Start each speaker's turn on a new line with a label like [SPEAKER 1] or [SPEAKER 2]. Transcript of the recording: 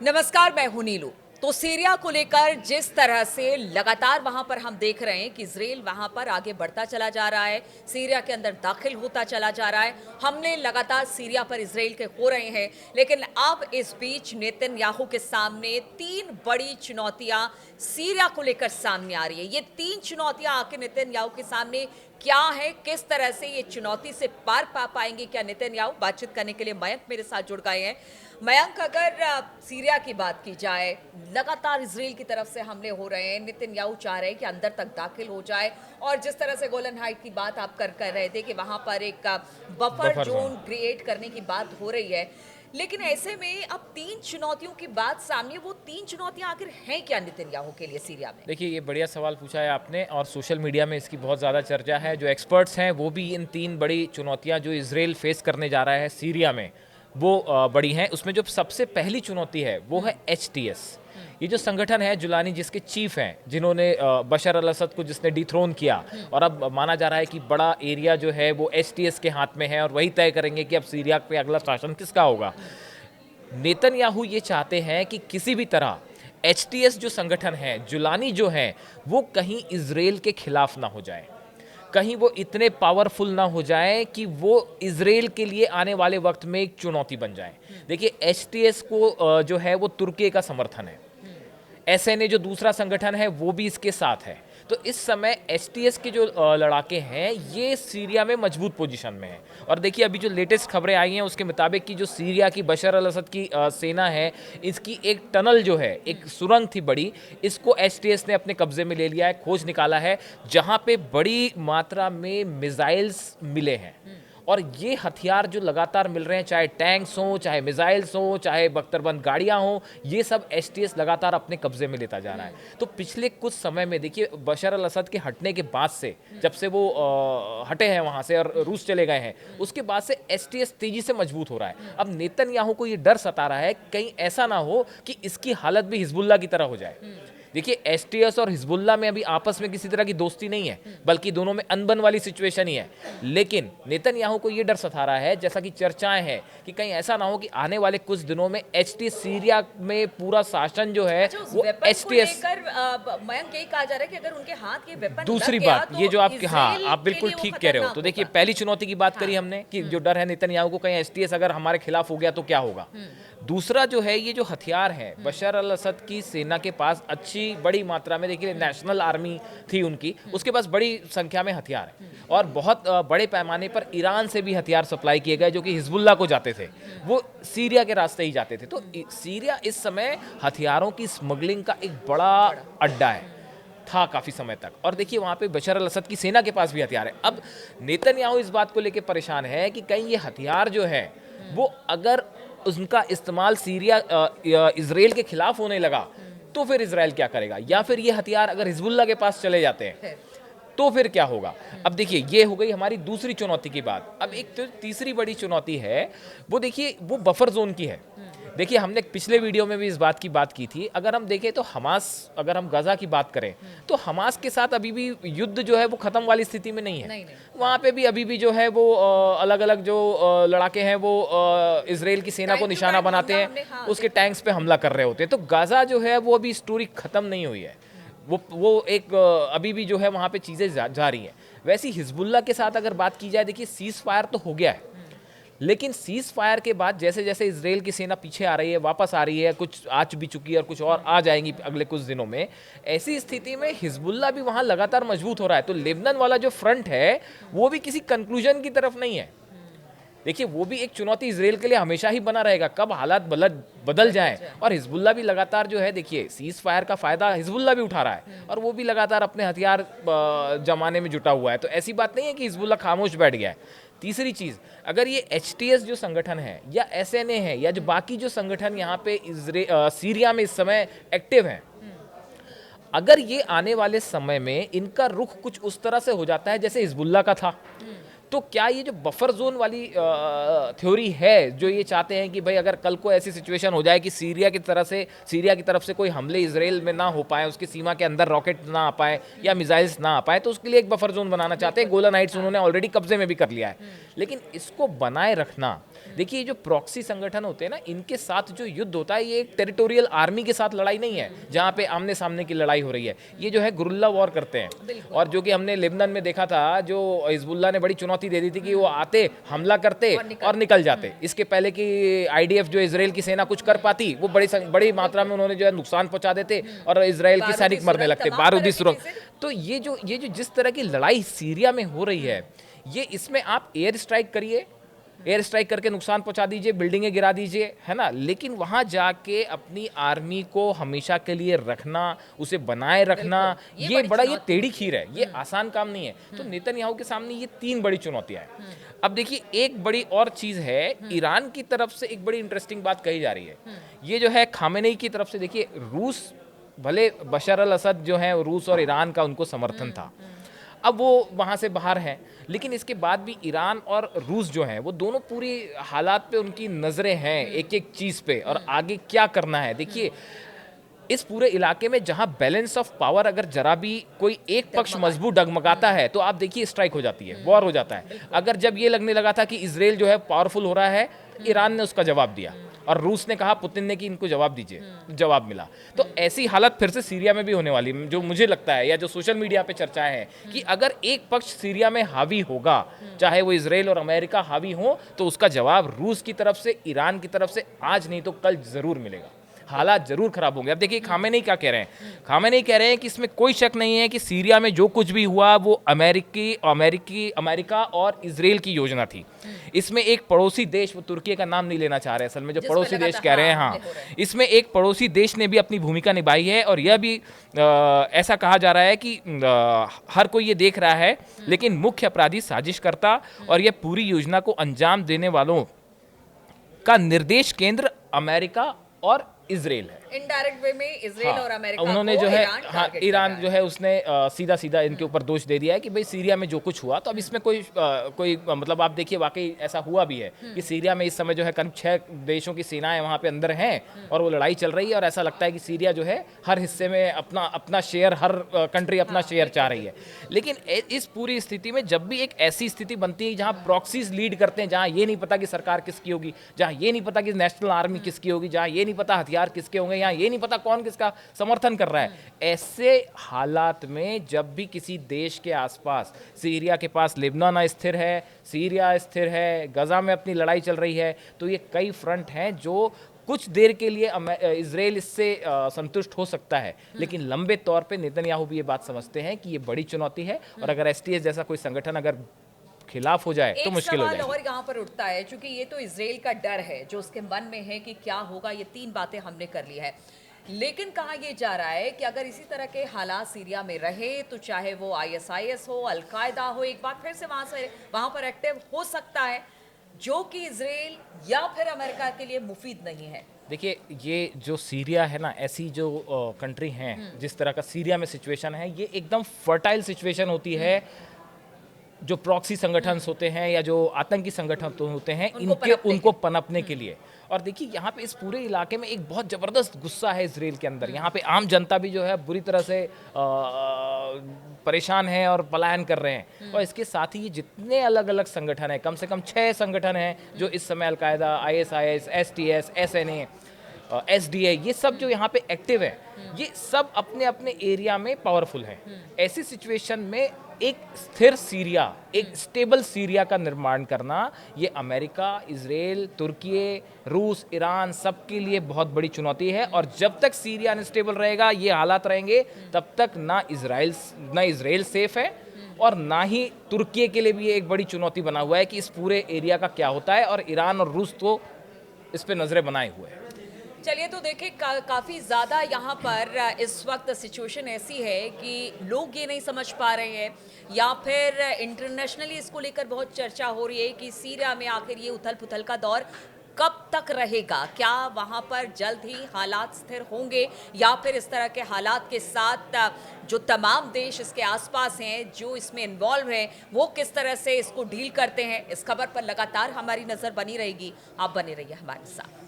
[SPEAKER 1] नमस्कार, मैं हूं नीलू। तो सीरिया को लेकर जिस तरह से लगातार वहां पर हम देख रहे हैं कि इजराइल वहां पर आगे बढ़ता चला जा रहा है, सीरिया के अंदर दाखिल होता चला जा रहा है। हमले लगातार सीरिया पर इजराइल के हो रहे हैं, लेकिन अब इस बीच नेतन्याहू के सामने तीन बड़ी चुनौतियां सीरिया को लेकर सामने आ रही है। ये तीन चुनौतियां आखिर नेतन्याहू के सामने क्या है, किस तरह से ये चुनौती से पार पा पाएंगे क्या नेतन्याहू? बातचीत करने के लिए मयंक मेरे साथ जुड़ गए हैं। मयंक, अगर सीरिया की बात की जाए, लगातार इजराइल की तरफ से हमले हो रहे हैं, नेतन्याहू चाह रहे हैं कि अंदर तक दाखिल हो जाए, और जिस तरह से गोलन हाइट की बात आप कर रहे थे कि वहां पर एक buffer
[SPEAKER 2] buffer
[SPEAKER 1] zone
[SPEAKER 2] zone.
[SPEAKER 1] Create करने की बात हो रही है। लेकिन ऐसे में अब तीन चुनौतियों की बात सामने, वो तीन चुनौतियां आखिर हैं क्या नेतन्याहू के लिए सीरिया में?
[SPEAKER 2] देखिए, ये बढ़िया सवाल पूछा है आपने और सोशल मीडिया में इसकी बहुत ज़्यादा चर्चा है। जो एक्सपर्ट्स हैं वो भी इन तीन बड़ी चुनौतियां जो इजराइल फेस करने जा रहा है सीरिया में, वो बड़ी हैं। उसमें जो सबसे पहली चुनौती है वो है HTS। ये जो संगठन है, जुलानी जिसके चीफ हैं, जिन्होंने बशर अल असद को जिसने डिथ्रोन किया, और अब माना जा रहा है कि बड़ा एरिया जो है वो HTS के हाथ में है और वही तय करेंगे कि अब सीरिया पे अगला शासन किसका होगा। नेतन्याहू ये चाहते हैं कि किसी भी तरह HTS जो संगठन है, जुलानी जो है, वो कहीं इजराइल के खिलाफ ना हो जाए, कहीं वो इतने पावरफुल ना हो जाए कि वो इजराइल के लिए आने वाले वक्त में एक चुनौती बन जाए। देखिए, HTS को जो है वो तुर्की का समर्थन है। SNA जो दूसरा संगठन है वो भी इसके साथ है। तो इस समय HTS के जो लड़ाके हैं ये सीरिया में मजबूत पोजीशन में है। और देखिए, अभी जो लेटेस्ट खबरें आई हैं उसके मुताबिक कि जो सीरिया की बशर अल असद की सेना है, इसकी एक टनल जो है, एक सुरंग थी बड़ी, इसको HTS ने अपने कब्जे में ले लिया है, खोज निकाला है, जहां पे बड़ी मात्रा में मिसाइल्स मिले हैं। और ये हथियार जो लगातार मिल रहे हैं, चाहे टैंक्स हों, चाहे मिसाइल्स हों, चाहे बख्तरबंद गाड़ियां हों, ये सब HTS लगातार अपने कब्जे में लेता जा रहा है। तो पिछले कुछ समय में देखिए, बशर अल असद के हटने के बाद से, जब से वो हटे हैं वहां से और रूस चले गए हैं, उसके बाद से HTS तेजी से मजबूत हो रहा है। अब नेतन्याहू को ये डर सता रहा है कहीं ऐसा ना हो कि इसकी हालत भी हिजबुल्ला की तरह हो जाए। देखिए, HTS और हिजबुल्ला में अभी आपस में किसी तरह की दोस्ती नहीं है, बल्कि दोनों में अनबन वाली सिचुएशन ही है। लेकिन नेतन्याहू को यह डर सता रहा है, जैसा कि चर्चाएं हैं, कि कहीं ऐसा ना हो कि आने वाले कुछ दिनों में HTS सीरिया में पूरा शासन जो है
[SPEAKER 1] अच्छा, उस
[SPEAKER 2] वो
[SPEAKER 1] वेपन को
[SPEAKER 2] HTS।
[SPEAKER 1] लेकर मयंक यही कहा जा रहा है कि अगर उनके हाथ ये वेपन
[SPEAKER 2] दूसरी
[SPEAKER 1] लग गया
[SPEAKER 2] बात
[SPEAKER 1] तो
[SPEAKER 2] ये जो आपके, हाँ,
[SPEAKER 1] इजराइल
[SPEAKER 2] आप
[SPEAKER 1] के
[SPEAKER 2] बिल्कुल
[SPEAKER 1] लिए वो
[SPEAKER 2] ठीक कह रहे हो।
[SPEAKER 1] खतरनाक
[SPEAKER 2] तो देखिए,
[SPEAKER 1] होगा।
[SPEAKER 2] पहली चुनौती की बात करी
[SPEAKER 1] हाँ।
[SPEAKER 2] हमने कि जो डर है नेतन्याहू को, कहीं HTS अगर हमारे खिलाफ हो गया तो क्या होगा। दूसरा जो है, ये जो हथियार है बशर अल असद की सेना के पास अच्छी बड़ी मात्रा में, देखिए नेशनल आर्मी थी उनकी, उसके पास बड़ी संख्या में हथियार है, और बहुत बड़े पैमाने पर ईरान से भी हथियार सप्लाई किए गए जो कि हिजबुल्ला को जाते थे, वो सीरिया के रास्ते ही जाते थे। तो सीरिया इस समय हथियारों की स्मगलिंग का एक बड़ा अड्डा है, था काफ़ी समय तक। और देखिए, वहाँ पे बशर अल असद की सेना के पास भी हथियार है। अब नेतन्याहू इस बात को लेकर परेशान है कि कहीं ये हथियार जो है वो अगर उनका इस्तेमाल सीरिया इजराइल के खिलाफ होने लगा तो फिर इजराइल क्या करेगा, या फिर ये हथियार अगर हिजबुल्ला के पास चले जाते हैं तो फिर क्या होगा। अब देखिए, ये हो गई हमारी दूसरी चुनौती की बात। अब एक तो तीसरी बड़ी चुनौती है, वो देखिए, वो बफर जोन की है। देखिए, हमने पिछले वीडियो में भी इस बात की बात की थी। अगर हम देखें तो हमास, अगर हम गजा की बात करें तो हमास के साथ अभी भी युद्ध जो है वो खत्म वाली स्थिति में नहीं है।
[SPEAKER 1] नहीं, नहीं।
[SPEAKER 2] वहाँ पे भी अभी भी जो है वो अलग अलग जो लड़ाके हैं वो इजराइल की सेना को
[SPEAKER 1] टाइम टू
[SPEAKER 2] निशाना
[SPEAKER 1] टाइम
[SPEAKER 2] बनाते
[SPEAKER 1] हमला
[SPEAKER 2] हैं,
[SPEAKER 1] हमने, हाँ,
[SPEAKER 2] उसके
[SPEAKER 1] देखा।
[SPEAKER 2] टैंक्स पे हमला कर रहे होते हैं। तो गाजा जो है वो अभी स्टोरी खत्म नहीं हुई है, वो एक अभी भी जो है वहाँ पे चीज़ें जारी हैं। वैसी हिजबुल्ला के साथ अगर बात की जाए, देखिए, सीज फायर तो हो गया है, लेकिन सीज फायर के बाद जैसे जैसे इजराइल की सेना पीछे आ रही है, वापस आ रही है, कुछ आ भी चुकी है और कुछ और आ जाएंगी अगले कुछ दिनों में, ऐसी स्थिति में हिजबुल्ला भी वहाँ लगातार मजबूत हो रहा है। तो लेबनान वाला जो फ्रंट है वो भी किसी कंक्लूजन की तरफ नहीं है। देखिए, वो भी एक चुनौती इजराइल के लिए हमेशा ही बना रहेगा, कब हालात बदल जाएं। और हिजबुल्ला भी लगातार जो है, देखिए, सीज फायर का फायदा हिजबुल्ला भी उठा रहा है और वो भी लगातार अपने हथियार जमाने में जुटा हुआ है। तो ऐसी बात नहीं है कि हिजबुल्ला खामोश बैठ गया है। तीसरी चीज़, अगर ये HTS जो संगठन है या SNA है या जो बाकी जो संगठन यहाँ पे सीरिया में इस समय एक्टिव हैं, अगर ये आने वाले समय में इनका रुख कुछ उस तरह से हो जाता है जैसे हिजबुल्ला का था, तो क्या ये जो बफर जोन वाली थ्योरी है, जो ये चाहते हैं कि भाई अगर कल को ऐसी सिचुएशन हो जाए कि सीरिया की तरफ से कोई हमले इजराइल में ना हो पाए, उसकी सीमा के अंदर रॉकेट ना आ पाए या मिसाइल्स ना आ पाए, तो उसके लिए एक बफर जोन बनाना चाहते हैं। गोलन हाइट्स उन्होंने ऑलरेडी कब्जे में भी कर लिया है। लेकिन इसको बनाए रखना देखिए, ये जो प्रॉक्सी संगठन होते हैं ना, इनके साथ जो युद्ध होता है, ये एक टेरिटोरियल आर्मी के साथ लड़ाई नहीं है जहाँ पे आमने सामने की लड़ाई हो रही है। ये जो है गुरिल्ला वॉर करते हैं। और जो कि हमने लेबनान में देखा था, जो हिजबुल्लाह ने बड़ी चुनौती दे दी थी कि वो आते, हमला करते और निकल जाते। इसके पहले कि आईडीएफ जो इजराइल की सेना कुछ कर पाती, वो बड़ी मात्रा में उन्होंने जो है नुकसान पहुंचा देते और इजराइल के सैनिक मरने लगते, बारूदी सुरंग। तो ये जो जिस तरह की लड़ाई सीरिया में हो रही है, ये इसमें आप एयर स्ट्राइक करिए, एयर स्ट्राइक करके नुकसान पहुंचा दीजिए, बिल्डिंगें गिरा दीजिए, है ना, लेकिन वहां जाके अपनी आर्मी को हमेशा के लिए रखना, उसे बनाए रखना, ये बड़ा ये टेढ़ी खीर है, ये आसान काम नहीं है। तो नेतन्याहू के सामने ये 3 बड़ी चुनौतियां हैं। अब देखिए, एक बड़ी और चीज है, ईरान की तरफ से एक बड़ी इंटरेस्टिंग बात कही जा रही है। ये जो है खामेनेई की तरफ से, देखिए रूस, भले बशर अल असद जो है, रूस और ईरान का उनको समर्थन था, अब वो वहाँ से बाहर हैं, लेकिन इसके बाद भी ईरान और रूस जो हैं, वो दोनों पूरी हालात पे उनकी नज़रें हैं, एक एक चीज़ पे, और आगे क्या करना है। देखिए, इस पूरे इलाके में जहां बैलेंस ऑफ पावर अगर जरा भी कोई एक पक्ष मजबूत डगमगाता है, तो आप देखिए स्ट्राइक हो जाती है, वॉर हो जाता है। अगर जब ये लगने लगा था कि इजराइल जो है पावरफुल हो रहा है, ईरान ने उसका जवाब दिया और रूस ने कहा, पुतिन ने कि इनको जवाब दीजिए, जवाब मिला। तो ऐसी हालत फिर से सीरिया में भी होने वाली, जो मुझे लगता है, या जो सोशल मीडिया पे चर्चाएं हैं, कि अगर एक पक्ष सीरिया में हावी होगा, चाहे वो इजराइल और अमेरिका हावी हो, तो उसका जवाब रूस की तरफ से, ईरान की तरफ से आज नहीं तो कल जरूर मिलेगा। हालात जरूर खराब होंगे। अब देखिए खामेनेई क्या कह रहे हैं, खामेनेई कह रहे हैं कि इसमें कोई शक नहीं है कि सीरिया में जो कुछ भी हुआ वो अमेरिका और इजराइल की योजना थी। इसमें एक पड़ोसी देश, वो तुर्की का नाम नहीं लेना चाह रहे असल में, जो पड़ोसी देश कह रहे हैं, हाँ, इसमें एक पड़ोसी देश ने भी अपनी भूमिका निभाई है। और यह भी ऐसा कहा जा रहा है कि हर कोई ये देख रहा है, लेकिन मुख्य अपराधी साजिशकर्ता और यह पूरी योजना को अंजाम देने वालों का निर्देश केंद्र अमेरिका और इजराइल है।
[SPEAKER 1] इनडायरेक्ट वे में इजराइल
[SPEAKER 2] हाँ,
[SPEAKER 1] और अमेरिका
[SPEAKER 2] उन्होंने
[SPEAKER 1] को
[SPEAKER 2] जो है,
[SPEAKER 1] ईरान
[SPEAKER 2] हाँ, ईरान जो है उसने सीधा सीधा इनके ऊपर दोष दे दिया है कि भाई सीरिया में जो कुछ हुआ, तो अब इसमें कोई मतलब आप देखिए वाकई ऐसा हुआ भी है कि सीरिया में इस समय जो है करीब 6 देशों की सेनाएं वहाँ पे अंदर हैं और वो लड़ाई चल रही है, और ऐसा लगता है कि सीरिया जो है हर हिस्से में अपना शेयर, हर कंट्री अपना शेयर चाह रही है। लेकिन इस पूरी स्थिति में जब भी एक ऐसी स्थिति बनती है जहाँ प्रॉक्सीज लीड करते हैं, जहाँ ये नहीं पता कि सरकार किसकी होगी, जहाँ ये नहीं पता कि नेशनल आर्मी किसकी होगी, जहाँ ये नहीं पता हथियार किसके होंगे, यहाँ ये नहीं पता कौन किसका समर्थन कर रहा है, ऐसे हालात में जब भी किसी देश के आसपास, सीरिया के पास लेबनान स्थिर है, सीरिया स्थिर है, गजा में अपनी लड़ाई चल रही है, तो ये कई फ्रंट हैं जो कुछ देर के लिए इजराइल इससे संतुष्ट हो सकता है, लेकिन लंबे तौर पे नेतन्याहू भी ये बात समझते हैं कि ये बड़ी चुनौती है, और अगर एसटीएस जैसा कोई संगठन अगर खिलाफ हो जाए तो मुश्किल हो जाए।
[SPEAKER 1] और यहाँ पर उठता है, क्योंकि ये तो इजराइल का डर है जो उसके मन में है कि क्या होगा। ये 3 बातें हमने कर ली है, लेकिन कहा यह जा रहा है कि अगर इसी तरह के हालात सीरिया में रहे, तो चाहे वो आईएसआईएस हो, अलकायदा हो, एक बार फिर से वहां पर एक्टिव हो सकता है, जो कि इजराइल या फिर अमेरिका के लिए मुफीद नहीं है।
[SPEAKER 2] देखिए, ये जो सीरिया है ना, ऐसी जो कंट्री हैं, जिस तरह का सीरिया में सिचुएशन है, ये एकदम फर्टाइल सिचुएशन होती है जो प्रॉक्सी संगठन होते हैं या जो आतंकी संगठन होते हैं, उनको पनपने के लिए। और देखिए, यहाँ पे इस पूरे इलाके में एक बहुत ज़बरदस्त गुस्सा है इजराइल के अंदर। यहाँ पे आम जनता भी जो है बुरी तरह से परेशान है और पलायन कर रहे हैं। और इसके साथ ही ये जितने अलग अलग संगठन हैं, कम से कम 6 संगठन हैं जो इस समय al Qaeda, ISIS, STS, SNA, SDA, ये सब जो यहाँ पे एक्टिव है, ये सब अपने अपने एरिया में पावरफुल हैं। ऐसी सिचुएशन में एक स्थिर सीरिया, एक स्टेबल सीरिया का निर्माण करना, ये अमेरिका, इजराइल, तुर्की, रूस, ईरान सबके लिए बहुत बड़ी चुनौती है। और जब तक सीरिया अनस्टेबल रहेगा, ये हालात रहेंगे, तब तक ना इजराइल सेफ है, और ना ही तुर्की के लिए भी ये एक बड़ी चुनौती बना हुआ है कि इस पूरे एरिया का क्या होता है। और ईरान और रूस तो इस पे नजरें बनाए हुए हैं।
[SPEAKER 1] चलिए, तो देखिए काफ़ी ज़्यादा यहाँ पर इस वक्त सिचुएशन ऐसी है कि लोग ये नहीं समझ पा रहे हैं, या फिर इंटरनेशनली इसको लेकर बहुत चर्चा हो रही है कि सीरिया में आखिर ये उथल पुथल का दौर कब तक रहेगा। क्या वहाँ पर जल्द ही हालात स्थिर होंगे, या फिर इस तरह के हालात के साथ जो तमाम देश इसके आसपास हैं, जो इसमें इन्वॉल्व हैं, वो किस तरह से इसको डील करते हैं। इस खबर पर लगातार हमारी नज़र बनी रहेगी। आप बने रहिए हमारे साथ।